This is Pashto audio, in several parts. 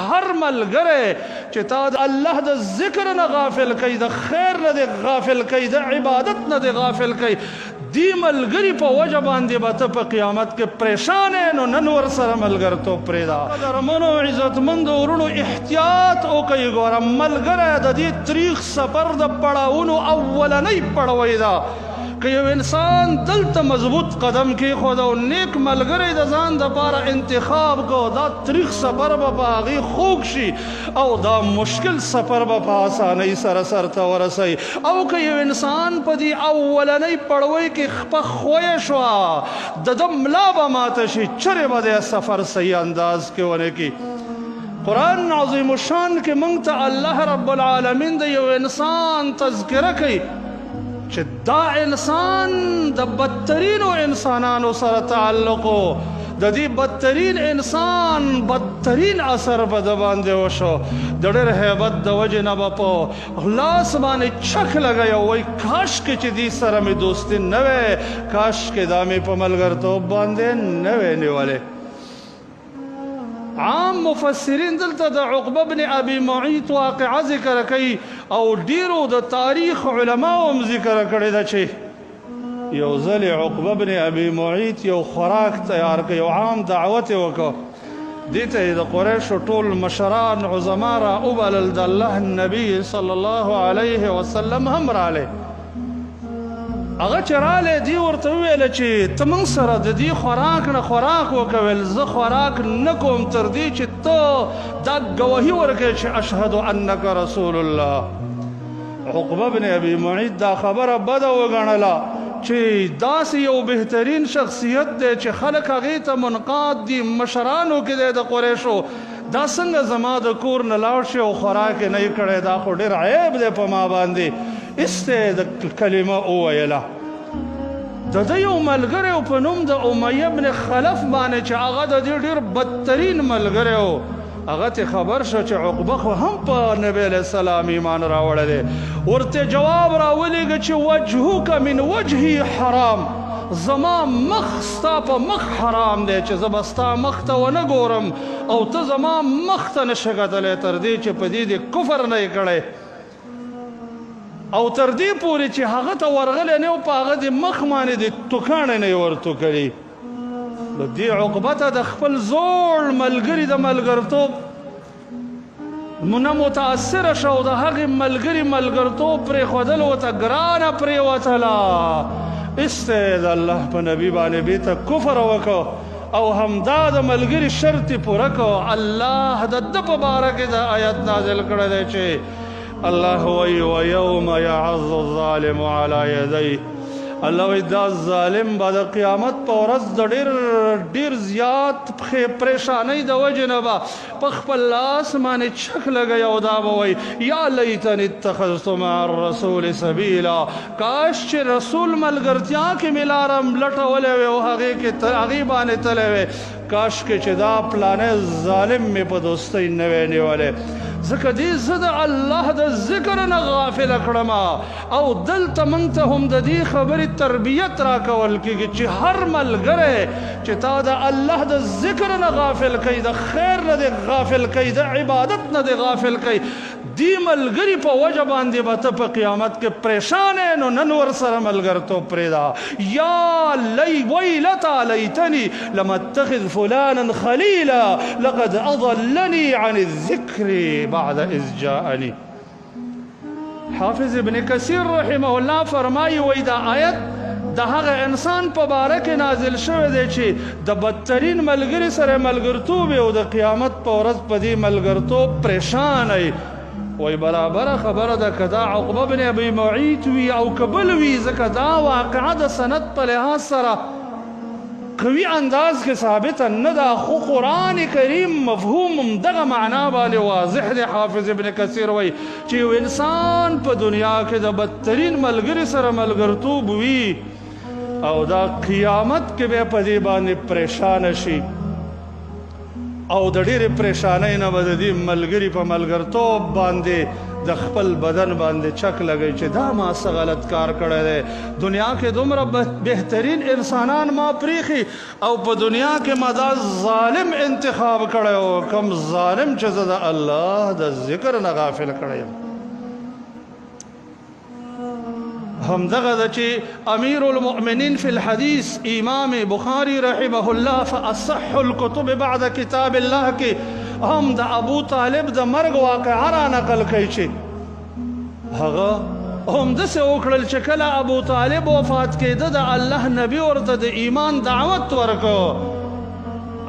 هر ملګری چې تا د الله د ذکر نه غافل کوي، د خیر نه د غافل کوي، د عبادت نه د غافل کوي، دی ملګری په وجه باندې به ته په قیامت کې پریشان یې. نو نن ورسره ملګرتوب پرېږده. قدرمنو عزتمندو ورونو احتیاط وکئ. ګوره ملګری د دې تریخ سفر د پړاوونو اولنۍ پړاوی ده. که یو انسان دلته مضبوط قدم کېښود او نیک ملګری د ځان دپاره انتخاب کو، دا تریخ سفر به په هغې خوږ شي او دا مشکل سفر به په اسانۍ سره سرته ورسوي. او که یو انسان په دې اولنۍ پړوۍ کې خپه خویه شوه، د ده ملا به ماته شي، چرې به دی سفر صحیح انداز کې ونه کړي. قرآن عظیم الشان کې موږ ته الله رب العالمین د یو انسان تذکره کوي چې دا انسان د بدترینو انسانانو سره تعلق و. د دې بدترین انسان بدترین اثر په ده باندې وشو. د ډېر هیبت د وجې نه به په لاس باندې چک لګی او وایي کاشکې چې دې سره مې دوستي نه وی، کاشکې دا مې په ملګرتوب باندې نه وی نیولی. عام مفسرین دلته د عقبه بن ابي معيط واقعه ذکر کوي او ډیرو د تاریخ علماو هم ذکر کړی ده چې یو ځل عقبه بن ابي معيط یو خوراک تیار کړ، یو عام دعوت یې وکړ. دې ته یې د قریشو ټول مشران عظما را وبلل، د الله نبي صلی الله علیه وسلم هم رالی. هغه چې رالی دی ورته وویله چې ته موږ سره د دې خوراک نه خوراک وکویل، زه خوراک نه کوم تر دې چې ته دا ګواهي ورکړې چې اشهد انک رسول الله. عقبه بن ابي معيط دا خبره بده وګڼله چې داسې یو بهترین شخصیت دی چې خلک هغې ته منقاد دي، مشرانو کې دی د قریشو، دا څنګه زما د کور نه لاړ شي او خوراک یې نه یې کړی، دا خو ډېر عیب دی په ما باندې. استه د کلمه وویله. د ده یو ملګری و په نوم د امیه بن خلف باندې چې هغه د دې ډېر بدترین ملګری و. هغه ته خبر شو چې عقبه خو هم په نبی علیه السلام ایمان راوړی دی. ورته جواب راولېږه چې وجهک من وجهی حرام، زما مخ ستا په مخ حرام دی چې زه به ستا مخ ته ونه ګورم او ته زما مخ ته نشې کتلی تر دې چې په دې د کفر نه یې کړی او تر دې پورې چې هغه ته ورغلی نه و په هغه د مخ باندې د توکاڼې نه یې ورتو کړي. نو دې عقبه ته د خپل زوړ ملګري د ملګرتوب نه متاثره شو، د هغې ملګري ملګرتوب پرېښودل ورته ګرانه پرېوتله. استه د الله په نبي باندې بېرته کفر وکړو او همدا د ملګري شرط یې پوره کړو. الله د ده په باره کې د آیت نازل کړی دی چې الله وی ویوم یعض الظالم علی یدیه. الله وی دا ظالم به د قیامت په ورځ د ډېر زیات پریشانۍ د وجې نه به په خپل لاس باندې چک لګی او دا به وی یا لیتنی اتخذت مع الرسول سبیلا، کاش چې رسول ملګرتیا کې مې لاره لټولی وی او هغې باندې تلی وی، کاشکې چې دا پلانې ظالم مې په دوستۍ نه وی نیولی. ځکه دې زه د الله د ذکر نه غافله کړم او دلته موږ ته هم د دې خبرې تربیت راکول کېږي چې هر ملګری چې تا د الله د ذکر نه غافل کوي، د خیر نه دې غافل کوي، د عبادت نه دې غافل کوي، دې ملګري په وجه باندې به ته په قیامت کې پریشان یې. نو نن ورسره ملګرتوب پرېږده. یا ویلتا لیتنی لم اتخذ فلانا خلیلا لقد اضلنی عن الذکر بعد اذ جاءنی. حافظ ابن کثیر رحمه الله فرمایي وی دا آیت د هغه انسان په باره کې نازل شوی دی چې د بدترین ملګري سره ملګرتوب او د قیامت په ورځ په دې ملګرتوب پریشان وي. وی برابره خبره ده که دا عقبه بن ابي معيط وي او که بل وي، ځکه دا واقعه د سند په لحاظ سره قوي انداز کې ثابته نه ده، خو قرآن کریم مفهوم هم دغه معنا باندې واضح دی. حافظ ابن کثیر وی چې یو انسان په دنیا کې د بدترین ملګري سره ملګرتوب وي او دا قیامت کې به په دې باندې پریشان شي. او د ډېرې پریشانۍ نه به د دې ملګري په ملګرتوب باندې د خپل بدن باندې چک لګوي چې دا ما څه غلط کار کړی دی دنیا کې دومره بهترین انسانان ما پریښي او په دنیا کې ما دا ظالم انتخاب کړی و کم ظالم چې زه د الله د ذکر نه غافل کړی یم همدغه ده چې امیر المؤمنین فی الحدیث امام بخاری رحمه الله فاصح الكتب بعد کتاب الله کې هم د ابو طالب د مرګ واقعه را نقل کوي چې هغه هم داسې وکړل چې کله ابو طالب وفات کېده د الله نبي ورته د ایمان دعوت ورکړ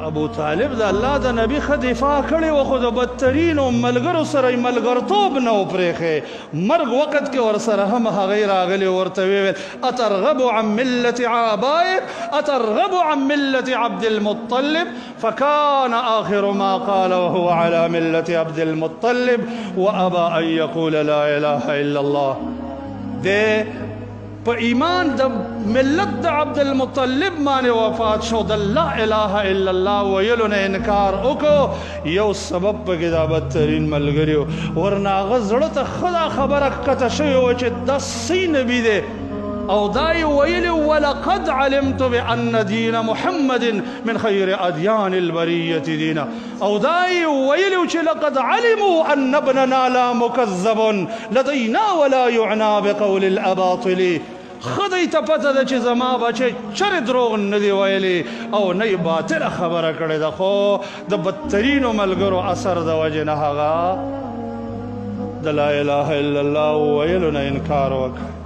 ابو طالب د الله د نبی ښه دفاع کړې وه خو د بدترینو ملګرو سره یې ملګرتوب نه و پرېښی مرګ وخت کې ورسره هم هغې راغلې ورته ویل اترغب عن ملة آبائك اترغب عن ملة عبد المطلب فكان آخر ما قال وهو على ملة عبد المطلب وأبى أن يقول لا إله إلا الله ده په ایمان د ملت د عبدالمطلب باندې وفات شو د لا اله الا الله ویلو نه انکار وکړو یو سبب پکې دا بدترین ملګري و ورنه هغه زړه ته ښه دا خبره ښکته شوې وه چې دا صحیح نبي دی او دا یې ویلي ولقد علمت بأن دین محمد من خیر ادیان البریة دینا او دا یې ویلي چې لقد علموا ان ابننا لا مکذب لدینا ولا یعنى بقول الاباطل خدای ته پته ده چې زما بچی چرې دروغ نه دی ویلي او نه یې باطله خبره کړې ده خو د بدترینو ملګرو اثر د وجې نه هغه د لا اله الا الله ویلو نه انکار وکړ